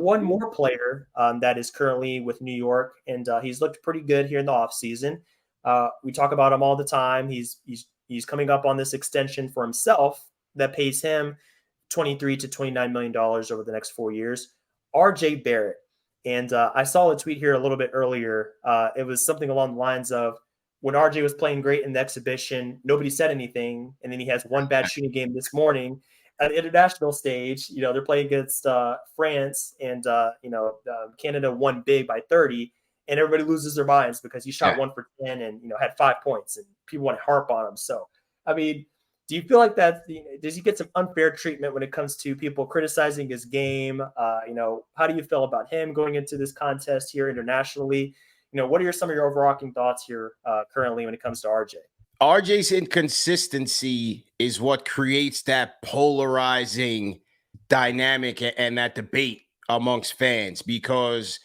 one more player that is currently with New York, and he's looked pretty good here in the offseason. We talk about him all the time. He's coming up on this extension for himself that pays him $23 to $29 million over the next 4 years. RJ Barrett. And I saw a tweet here a little bit earlier. It was something along the lines of, when RJ was playing great in the exhibition, nobody said anything. And then he has one bad shooting game this morning at the international stage. They're playing against France, and Canada won big by 30, and everybody loses their minds because he shot 1 for 10 and had 5 points, and people want to harp on him. So, I mean, do you feel like that? Does he get some unfair treatment when it comes to people criticizing his game? How do you feel about him going into this contest here internationally? What are some of your overarching thoughts here currently when it comes to RJ? RJ's inconsistency is what creates that polarizing dynamic and that debate amongst fans, because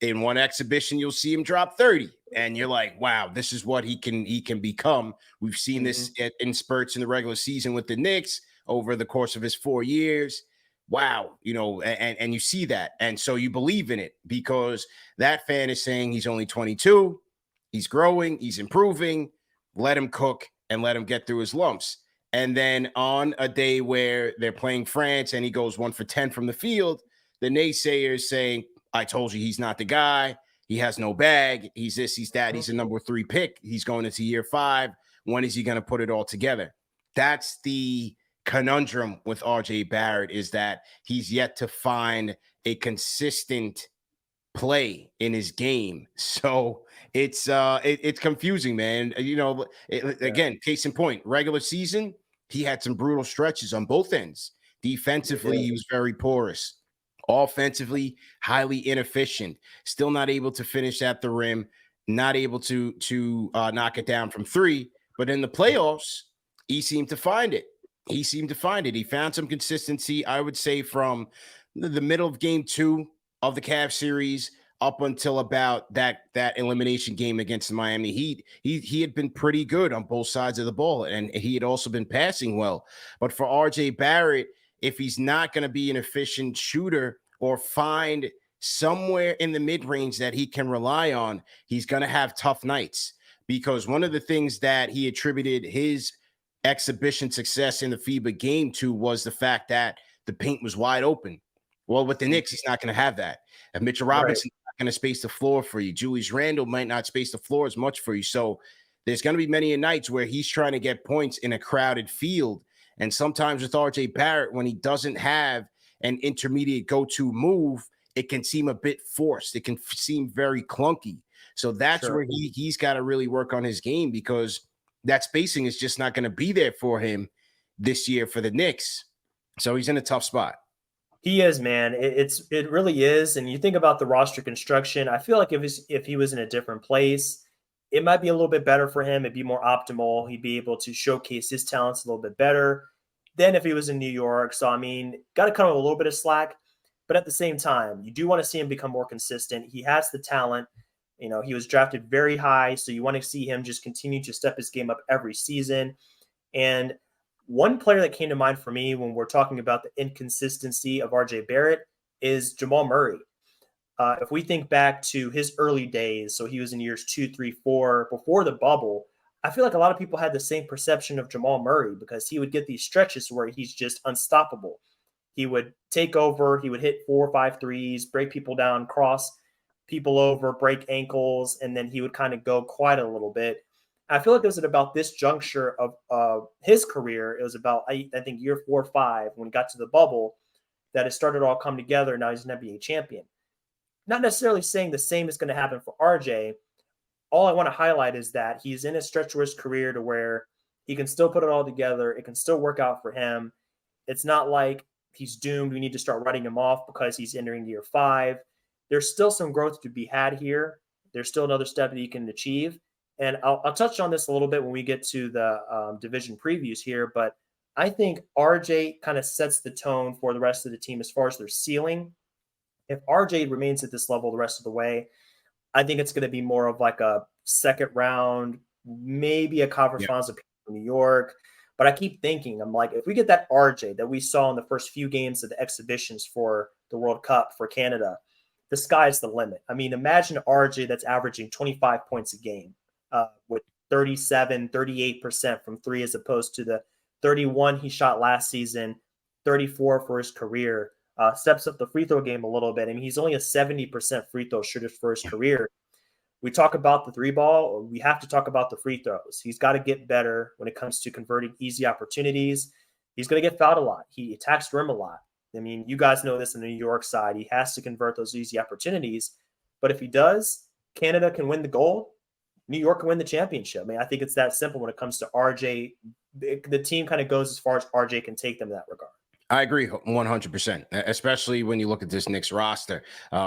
in one exhibition you'll see him drop 30 and you're like, wow, this is what he can become. We've seen this in spurts in the regular season with the Knicks over the course of his 4 years. Wow, and you see that, and so you believe in it because that fan is saying he's only 22, he's growing, he's improving. Let him cook and let him get through his lumps. And then on a day where they're playing France and he goes 1 for 10 from the field, the naysayers saying, I told you he's not the guy. He has no bag. He's this, he's that. He's a number 3 pick. He's going into year 5. When is he going to put it all together? That's the conundrum with RJ Barrett, is that he's yet to find a consistent play in his game. So it's confusing, man. Again, case in point, regular season, he had some brutal stretches on both ends. Defensively, he was very porous. Offensively, highly inefficient. Still not able to finish at the rim. Not able to knock it down from 3. But in the playoffs, he seemed to find it. He found some consistency, I would say, from the middle of game 2 of the Cavs series up until about that elimination game against the Miami Heat. He had been pretty good on both sides of the ball, and he had also been passing well. But for RJ Barrett, if he's not going to be an efficient shooter or find somewhere in the mid-range that he can rely on, he's going to have tough nights. Because one of the things that he attributed his exhibition success in the FIBA game to was the fact that the paint was wide open. Well, with the Knicks, he's not going to have that. And Mitchell Robinson's not going to space the floor for you. Julius Randle might not space the floor as much for you. So there's going to be many nights where he's trying to get points in a crowded field. And sometimes with RJ Barrett, when he doesn't have an intermediate go-to move, it can seem a bit forced. It can seem very clunky. So that's where he's got to really work on his game, because that spacing is just not going to be there for him this year for the Knicks. So he's in a tough spot. He is, man. It really is. And you think about the roster construction, I feel like if he was in a different place, it might be a little bit better for him. It'd be more optimal. He'd be able to showcase his talents a little bit better than if he was in New York. So, I mean, got to cut him a little bit of slack. But at the same time, you do want to see him become more consistent. He has the talent. He was drafted very high, so you want to see him just continue to step his game up every season. And one player that came to mind for me when we're talking about the inconsistency of RJ Barrett is Jamal Murray. If we think back to his early days, so he was in years 2, 3, 4, before the bubble, I feel like a lot of people had the same perception of Jamal Murray because he would get these stretches where he's just unstoppable. He would take over, he would hit 4 or 5 threes, break people down, cross people over, break ankles, and then he would kind of go quiet a little bit. I feel like it was at about this juncture of his career. It was about, I think, year 4 or 5 when he got to the bubble that it started to all come together. Now he's an NBA champion. Not necessarily saying the same is going to happen for RJ. All I want to highlight is that he's in a stretch of his career to where he can still put it all together. It can still work out for him. It's not like he's doomed. We need to start writing him off because he's entering year 5. There's still some growth to be had here. There's still another step that he can achieve. And I'll touch on this a little bit when we get to the division previews here. But I think RJ kind of sets the tone for the rest of the team as far as their ceiling. If RJ remains at this level the rest of the way, I think it's going to be more of like a second round, maybe a conference finals appearance in New York. But I keep thinking, I'm like, if we get that RJ that we saw in the first few games of the exhibitions for the World Cup for Canada, the sky's the limit. I mean, imagine RJ that's averaging 25 points a game with 37, 38% from three, as opposed to the 31 he shot last season, 34 for his career. Steps up the free throw game a little bit. I mean, he's only a 70% free throw shooter for his career. We talk about the three ball. We have to talk about the free throws. He's got to get better when it comes to converting easy opportunities. He's going to get fouled a lot. He attacks rim a lot. I mean, you guys know this on the New York side. He has to convert those easy opportunities. But if he does, Canada can win the gold. New York can win the championship. I mean, I think it's that simple when it comes to RJ. The team kind of goes as far as RJ can take them in that regard. I agree 100%, especially when you look at this Knicks roster.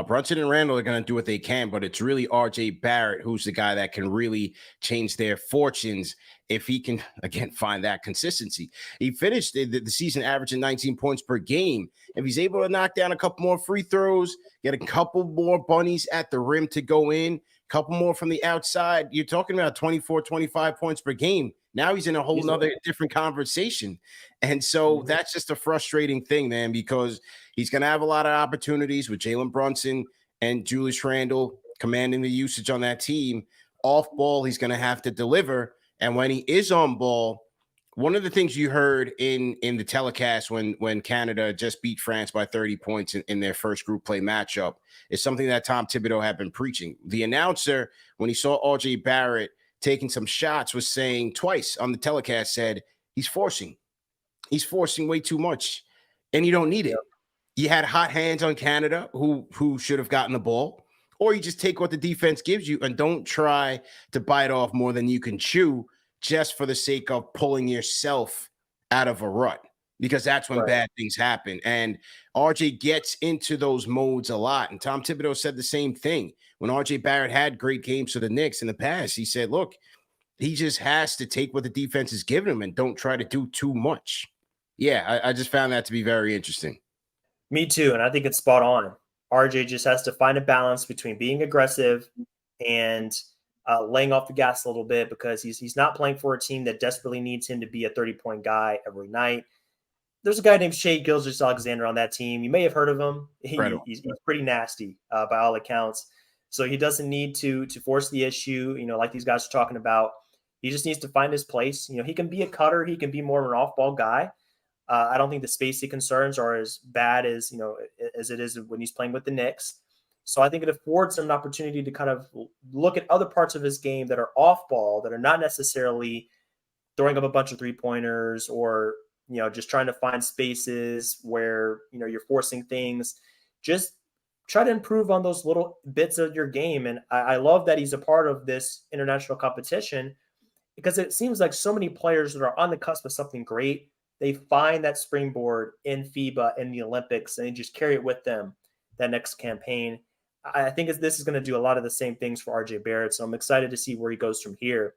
Brunson and Randall are going to do what they can, but it's really RJ Barrett who's the guy that can really change their fortunes if he can, again, find that consistency. He finished the season averaging 19 points per game. If he's able to knock down a couple more free throws, get a couple more bunnies at the rim to go in, couple more from the outside, you're talking about 24, 25 points per game. Now he's in a whole nother different conversation. And so that's just a frustrating thing, man, because he's going to have a lot of opportunities with Jalen Brunson and Julius Randle commanding the usage on that team. Off ball, he's going to have to deliver. And when he is on ball, one of the things you heard in the telecast when Canada just beat France by 30 points in their first group play matchup is something that Tom Thibodeau had been preaching. The announcer, when he saw RJ Barrett taking some shots, was saying twice on the telecast, said, he's forcing way too much, and you don't need it. You had hot hands on Canada who should have gotten the ball, or you just take what the defense gives you and don't try to bite off more than you can chew just for the sake of pulling yourself out of a rut, because that's when bad things happen. And RJ gets into those modes a lot. And Tom Thibodeau said the same thing. When RJ Barrett had great games for the Knicks in the past, he said, look, he just has to take what the defense is giving him and don't try to do too much. Yeah, I just found that to be very interesting. Me too, and I think it's spot on. RJ just has to find a balance between being aggressive and laying off the gas a little bit, because he's not playing for a team that desperately needs him to be a 30-point guy every night. There's a guy named Shai Gilgeous-Alexander on that team. You may have heard of him. He's pretty nasty by all accounts. So he doesn't need to force the issue, like these guys are talking about. He just needs to find his place. He can be a cutter. He can be more of an off-ball guy. I don't think the spacing concerns are as bad as it is when he's playing with the Knicks. So I think it affords him an opportunity to kind of look at other parts of his game that are off ball, that are not necessarily throwing up a bunch of 3-pointers or, just trying to find spaces where, you're forcing things. Just try to improve on those little bits of your game. And I love that he's a part of this international competition, because it seems like so many players that are on the cusp of something great, they find that springboard in FIBA and the Olympics, and they just carry it with them that next campaign. I think this is going to do a lot of the same things for RJ Barrett. So I'm excited to see where he goes from here.